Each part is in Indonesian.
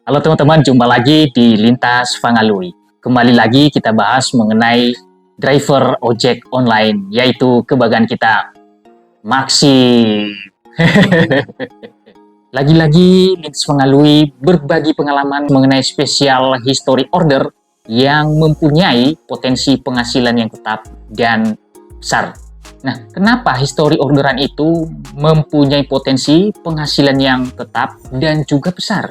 Halo teman-teman, jumpa lagi di Lintas Fangalui. Kembali lagi kita bahas mengenai driver ojek online, yaitu kebanggaan kita, Maxi. Lagi-lagi Lintas Fangalui berbagi pengalaman mengenai spesial history order yang mempunyai potensi penghasilan yang tetap dan besar. Nah, kenapa history orderan itu mempunyai potensi penghasilan yang tetap dan juga besar?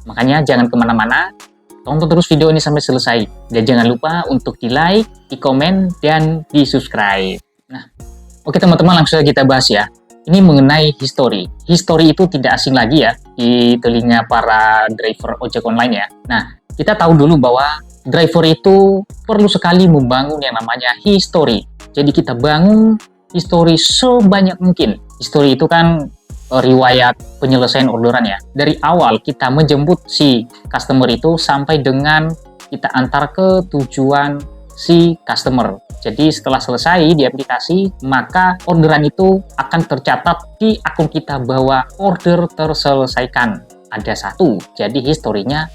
Makanya jangan kemana-mana, tonton terus video ini sampai selesai. Dan jangan lupa untuk di-like, di-komen, dan di-subscribe. Nah, oke teman-teman, langsung saja kita bahas ya. Ini mengenai history. History itu tidak asing lagi ya di telinga para driver ojek online ya. Nah, kita tahu dulu bahwa driver itu perlu sekali membangun yang namanya history. Jadi kita bangun history sebanyak mungkin. History itu kan riwayat penyelesaian orderan ya. Dari awal kita menjemput si customer itu sampai dengan kita antar ke tujuan si customer. Jadi setelah selesai di aplikasi, maka orderan itu akan tercatat di akun kita bahwa order terselesaikan. Ada satu, jadi historinya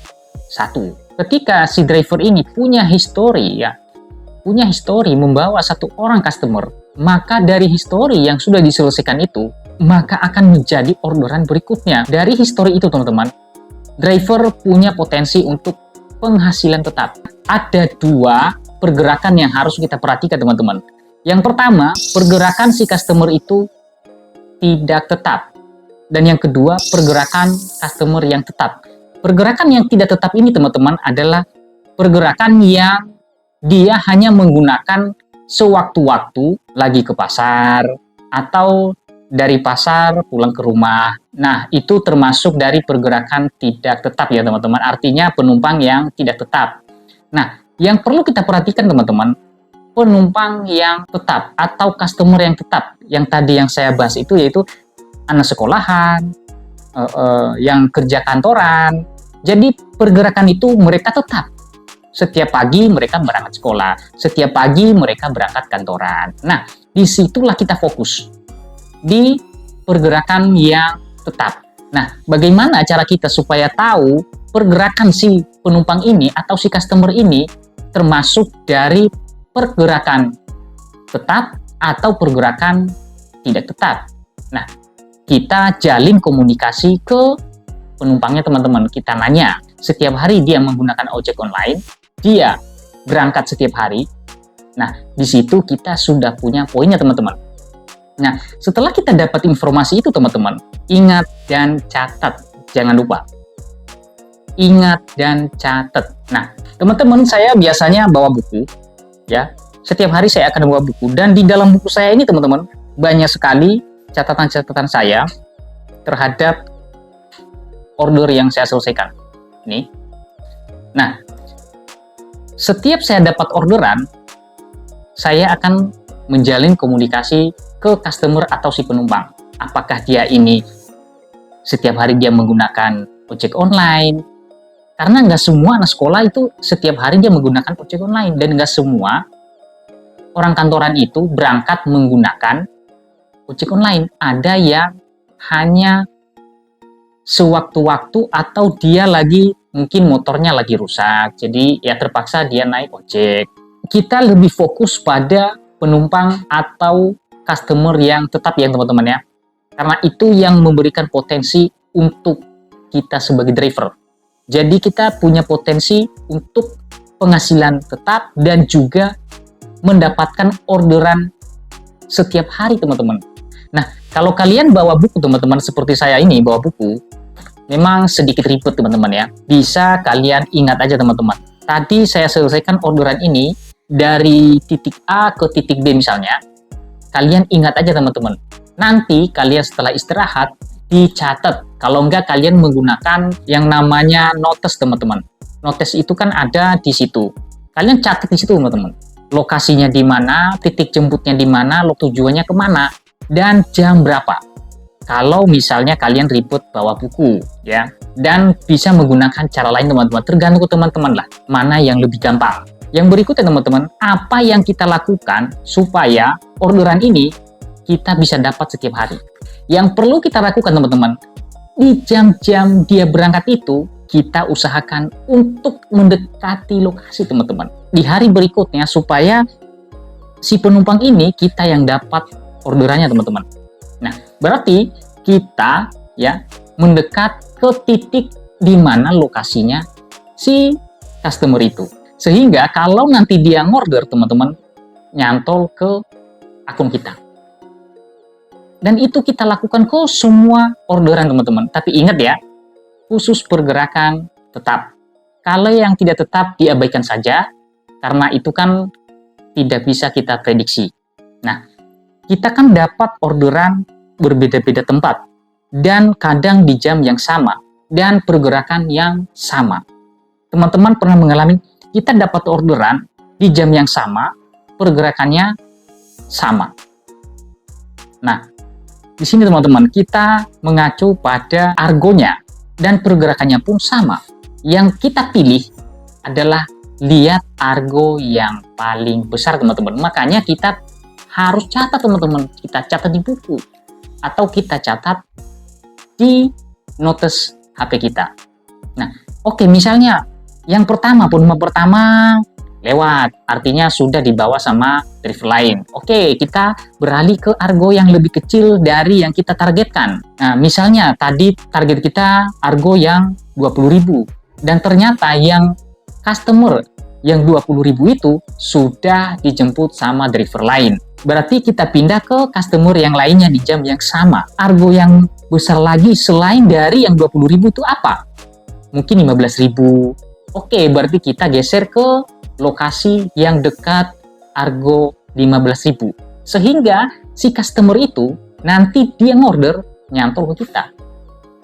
satu. Ketika si driver ini punya history ya, punya history membawa satu orang customer, maka dari history yang sudah diselesaikan itu, maka akan menjadi orderan berikutnya. Dari history itu teman-teman, driver punya potensi untuk penghasilan tetap. Ada dua pergerakan yang harus kita perhatikan teman-teman. Yang pertama, pergerakan si customer itu tidak tetap. Dan yang kedua, pergerakan customer yang tetap. Pergerakan yang tidak tetap ini teman-teman adalah pergerakan yang dia hanya menggunakan sewaktu-waktu lagi ke pasar atau dari pasar pulang ke rumah. Nah, itu termasuk dari pergerakan tidak tetap ya teman-teman. Artinya penumpang yang tidak tetap. Nah, yang perlu kita perhatikan teman-teman, penumpang yang tetap atau customer yang tetap. Yang tadi yang saya bahas itu yaitu anak sekolahan, yang kerja kantoran. Jadi pergerakan itu mereka tetap. Setiap pagi mereka berangkat sekolah, setiap pagi mereka berangkat kantoran. Nah, disitulah kita fokus di pergerakan yang tetap. Nah, bagaimana cara kita supaya tahu pergerakan si penumpang ini atau si customer ini termasuk dari pergerakan tetap atau pergerakan tidak tetap. Nah, kita jalin komunikasi ke penumpangnya teman-teman. Kita nanya, setiap hari dia menggunakan ojek online, dia berangkat setiap hari. Nah, di situ kita sudah punya poinnya teman-teman. Nah, setelah kita dapat informasi itu teman-teman, ingat dan catat, jangan lupa. Ingat dan catat. Nah, teman-teman, saya biasanya bawa buku, ya. Setiap hari saya akan bawa buku, dan di dalam buku saya ini teman-teman, banyak sekali catatan-catatan saya terhadap order yang saya selesaikan. Nih. Nah, setiap saya dapat orderan, saya akan menjalin komunikasi ke customer atau si penumpang. Apakah dia ini setiap hari dia menggunakan ojek online? Karena nggak semua anak sekolah itu setiap hari dia menggunakan ojek online. Dan nggak semua orang kantoran itu berangkat menggunakan ojek online. Ada yang hanya sewaktu-waktu atau dia lagi mungkin motornya lagi rusak. Jadi ya terpaksa dia naik ojek. Kita lebih fokus pada penumpang atau customer yang tetap ya teman-teman ya. Karena itu yang memberikan potensi untuk kita sebagai driver. Jadi kita punya potensi untuk penghasilan tetap dan juga mendapatkan orderan setiap hari teman-teman. Nah, kalau kalian bawa buku teman-teman seperti saya ini bawa buku, memang sedikit ribet teman-teman ya. Bisa kalian ingat aja teman-teman. Tadi saya selesaikan orderan ini dari titik A ke titik B misalnya. Kalian ingat aja teman-teman. Nanti kalian setelah istirahat dicatat. Kalau enggak kalian menggunakan yang namanya notes teman-teman. Notes itu kan ada di situ. Kalian catat di situ teman-teman. Lokasinya di mana, titik jemputnya di mana, tujuannya kemana, dan jam berapa. Kalau misalnya kalian ribet bawa buku ya, dan bisa menggunakan cara lain teman-teman. Tergantung teman-teman lah, mana yang lebih gampang. Yang berikutnya teman-teman, apa yang kita lakukan supaya orderan ini kita bisa dapat setiap hari. Yang perlu kita lakukan teman-teman, di jam-jam dia berangkat itu, kita usahakan untuk mendekati lokasi teman-teman di hari berikutnya, supaya si penumpang ini kita yang dapat orderannya teman-teman. Nah, berarti kita ya mendekat ke titik di mana lokasinya si customer itu. Sehingga kalau nanti dia ngorder teman-teman, nyantol ke akun kita. Dan itu kita lakukan ke semua orderan teman-teman. Tapi ingat ya, khusus pergerakan tetap. Kalau yang tidak tetap diabaikan saja, karena itu kan tidak bisa kita prediksi. Nah, kita kan dapat orderan berbeda-beda tempat, dan kadang di jam yang sama, dan pergerakan yang sama. Teman-teman pernah mengalami, kita dapat orderan di jam yang sama, pergerakannya sama. Nah, di sini teman-teman, kita mengacu pada argonya, dan pergerakannya pun sama. Yang kita pilih adalah lihat argo yang paling besar teman-teman. Makanya kita harus catat teman-teman. Kita catat di buku, atau kita catat di notes HP kita. Nah, oke, misalnya yang pertama, penumpang pertama lewat, artinya sudah dibawa sama driver lain. Oke, kita beralih ke argo yang lebih kecil dari yang kita targetkan. Nah, misalnya tadi target kita argo yang 20.000, dan ternyata yang customer yang 20.000 itu sudah dijemput sama driver lain. Berarti kita pindah ke customer yang lainnya di jam yang sama. Argo yang besar lagi selain dari yang 20.000 itu apa? Mungkin 15.000. Oke, berarti kita geser ke lokasi yang dekat argo 15.000. Sehingga si customer itu nanti dia ngorder, nyantol ke kita.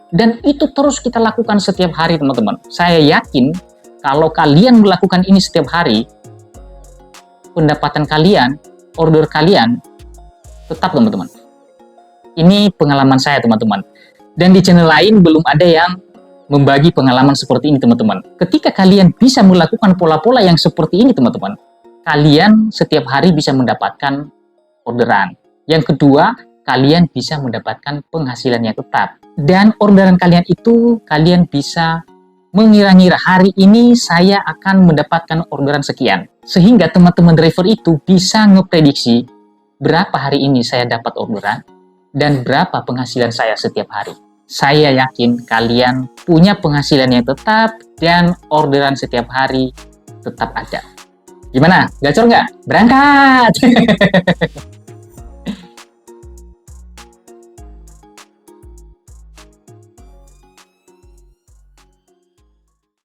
Dan itu terus kita lakukan setiap hari teman-teman. Saya yakin kalau kalian melakukan ini setiap hari, pendapatan kalian, order kalian tetap teman-teman. Ini pengalaman saya teman-teman. Dan di channel lain belum ada yang membagi pengalaman seperti ini teman-teman. Ketika kalian bisa melakukan pola-pola yang seperti ini teman-teman, kalian setiap hari bisa mendapatkan orderan. Yang kedua, kalian bisa mendapatkan penghasilan yang tetap. Dan orderan kalian itu, kalian bisa mengira-ngira hari ini saya akan mendapatkan orderan sekian. Sehingga teman-teman driver itu bisa ngeprediksi berapa hari ini saya dapat orderan dan berapa penghasilan saya setiap hari. Saya yakin kalian punya penghasilan yang tetap dan orderan setiap hari tetap ada. Gimana? Gacor nggak? Berangkat!